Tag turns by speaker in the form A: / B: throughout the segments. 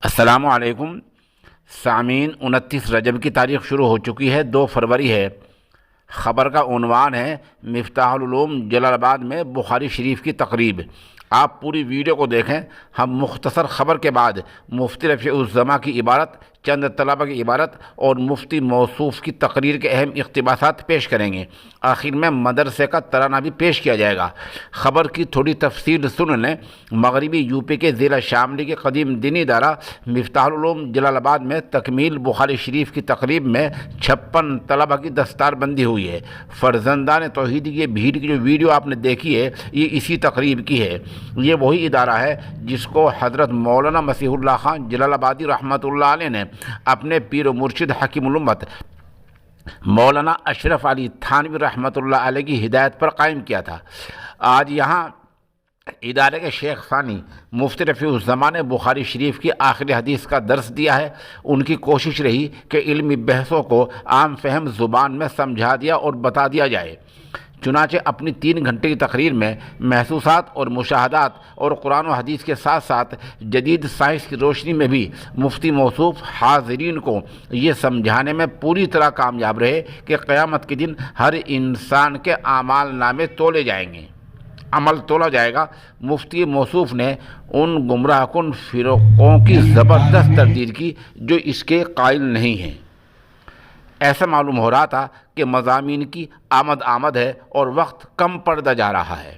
A: السلام علیکم سامعین، 29 رجب کی تاریخ شروع ہو چکی ہے، 2 فروری ہے۔ خبر کا عنوان ہے مفتاح العلوم جلال آباد میں بخاری شریف کی تقریب۔ آپ پوری ویڈیو کو دیکھیں۔ ہم مختصر خبر کے بعد مفتی رفیع الزماں کی عبارت، چند طلبہ کی عبارت اور مفتی موصوف کی تقریر کے اہم اقتباسات پیش کریں گے۔ آخر میں مدرسے کا ترانہ بھی پیش کیا جائے گا۔ خبر کی تھوڑی تفصیل سن لیں۔ مغربی یو پی کے ضلع شاملی کے قدیم دینی ادارہ مفتاح العلوم جلال آباد میں تکمیل بخاری شریف کی تقریب میں 56 طلبہ کی دستار بندی ہوئی ہے۔ فرزندان توحید کی یہ بھیڑ کی جو ویڈیو آپ نے دیکھی ہے، یہ اسی تقریب کی ہے۔ یہ وہی ادارہ ہے جس کو حضرت مولانا مسیح اللہ خان جلال آبادی رحمۃ اللہ علیہ نے اپنے پیر و مرشد حکیم الامت مولانا اشرف علی تھانوی رحمۃ اللہ علیہ کی ہدایت پر قائم کیا تھا۔ آج یہاں ادارے کے شیخ ثانی مفتی رفیع الزماں نے بخاری شریف کی آخری حدیث کا درس دیا ہے۔ ان کی کوشش رہی کہ علمی بحثوں کو عام فہم زبان میں سمجھا دیا اور بتا دیا جائے۔ چنانچہ اپنی 3 گھنٹے کی تقریر میں محسوسات اور مشاہدات اور قرآن و حدیث کے ساتھ ساتھ جدید سائنس کی روشنی میں بھی مفتی موصوف حاضرین کو یہ سمجھانے میں پوری طرح کامیاب رہے کہ قیامت کے دن ہر انسان کے اعمال نامے تولے جائیں گے، عمل تولا جائے گا۔ مفتی موصوف نے ان گمراہ کن فرقوں کی زبردست تردید کی جو اس کے قائل نہیں ہیں۔ ایسا معلوم ہو رہا تھا کہ مضامین کی آمد ہے اور وقت کم پڑتا جا رہا ہے۔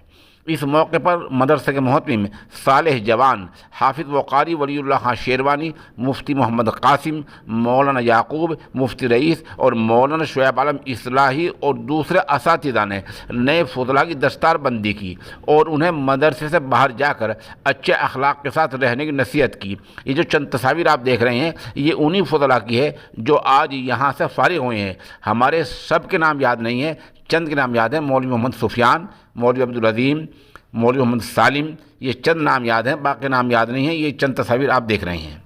A: اس موقع پر مدرسے کے محتمم صالح جوان، حافظ و قاری ولی اللہ خان شیروانی، مفتی محمد قاسم، مولانا یعقوب، مفتی رئیس اور مولانا شعیب عالم اصلاحی اور دوسرے اساتذہ نے نئے فضلاء کی دستار بندی کی اور انہیں مدرسے سے باہر جا کر اچھے اخلاق کے ساتھ رہنے کی نصیحت کی۔ یہ جو چند تصاویر آپ دیکھ رہے ہیں، یہ انہی فضلاء کی ہے جو آج یہاں سے فارغ ہوئے ہیں۔ ہمارے سب کے نام یاد نہیں ہیں، چند کے نام یاد ہیں۔ مولوی محمد سفیان، مولوی عبدالعظیم، مولوی محمد سالم، یہ چند نام یاد ہیں، باقی نام یاد نہیں ہیں۔ یہ چند تصاویر آپ دیکھ رہے ہیں۔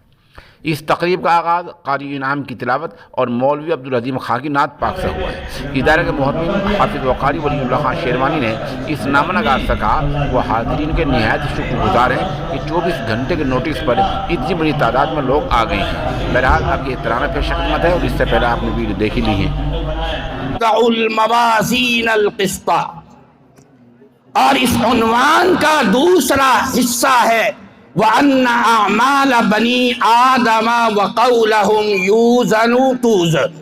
A: اس تقریب کا آغاز قاری انعام کی تلاوت اور مولوی عبدالعظیم خان کی نعت پاک سے ہوا ہے۔ ادارے کے محتمم حافظ و قاری ولی اللہ خان شیروانی نے اس نامہ نگار سے کہا وہ حاضرین کے نہایت شکر گزار ہیں کہ 24 گھنٹے کے نوٹس پر اتنی بڑی تعداد میں لوگ آ گئے ہیں۔ بہرحال اب یہ ترانہ پیش خدمت ہے اور اس سے پہلے آپ نے ویڈیو دیکھ ہی لی ہے۔
B: الموازین القسط، اور اس عنوان کا دوسرا حصہ ہے وَأَنَّ أَعْمَالَ بَنِي آدَمَ وَقَوْلَهُمْ يُوزَنُ تُوزَنُ۔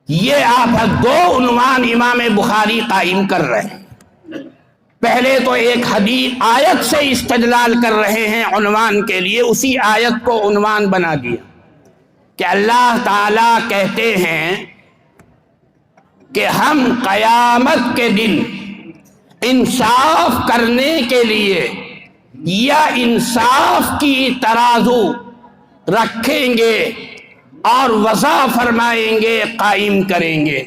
B: یہ آپ 2 عنوان امام بخاری قائم کر رہے ہیں۔ پہلے تو ایک حدیث آیت سے استدلال کر رہے ہیں عنوان کے لیے، اسی آیت کو عنوان بنا دیا کہ اللہ تعالیٰ کہتے ہیں کہ ہم قیامت کے دن انصاف کرنے کے لیے یا انصاف کی ترازو رکھیں گے اور وضع فرمائیں گے، قائم کریں گے۔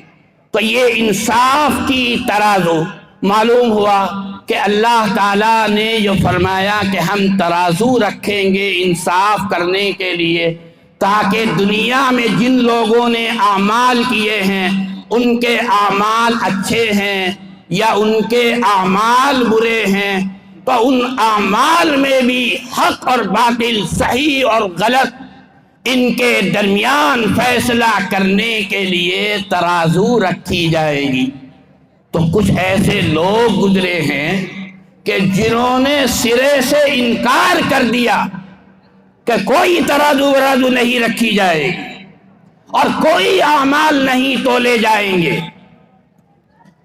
B: تو یہ انصاف کی ترازو معلوم ہوا کہ اللہ تعالیٰ نے جو فرمایا کہ ہم ترازو رکھیں گے انصاف کرنے کے لیے، تاکہ دنیا میں جن لوگوں نے اعمال کیے ہیں ان کے اعمال اچھے ہیں یا ان کے اعمال برے ہیں، تو ان اعمال میں بھی حق اور باطل، صحیح اور غلط، ان کے درمیان فیصلہ کرنے کے لیے ترازو رکھی جائے گی۔ تو کچھ ایسے لوگ گزرے ہیں کہ جنہوں نے سرے سے انکار کر دیا کہ کوئی ترازو ورازو نہیں رکھی جائے گی اور کوئی اعمال نہیں تولے جائیں گے۔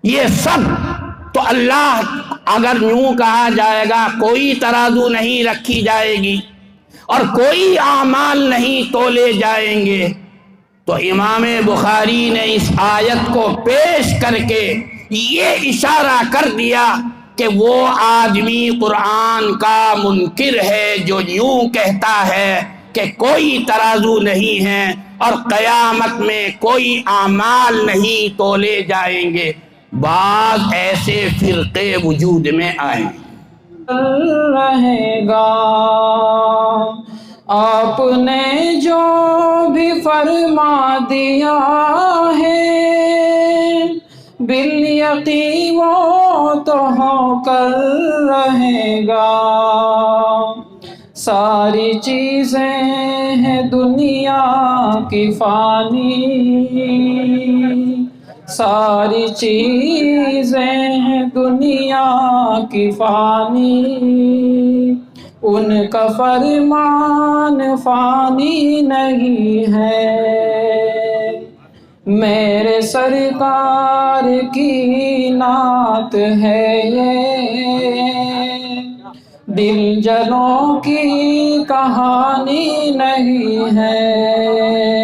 B: یہ سب تو اللہ، اگر یوں کہا جائے گا کوئی ترازو نہیں رکھی جائے گی اور کوئی اعمال نہیں تولے جائیں گے، تو امام بخاری نے اس آیت کو پیش کر کے یہ اشارہ کر دیا کہ وہ آدمی قرآن کا منکر ہے جو یوں کہتا ہے کہ کوئی ترازو نہیں ہے اور قیامت میں کوئی اعمال نہیں تولے جائیں گے۔ بعض ایسے فرقے وجود میں آئے
C: رہے گا، آپ نے جو بھی فرما دیا ہے بالیقین وہ تو ہو کر رہے گا، ساری چیزیں ہیں دنیا کی فانی، ساری چیزیں ہیں دنیا کی فانی، ان کا فرمان فانی نہیں ہے، میرے سرکار کی نعت ہے یہ، دل جنوں کی کہانی نہیں ہے۔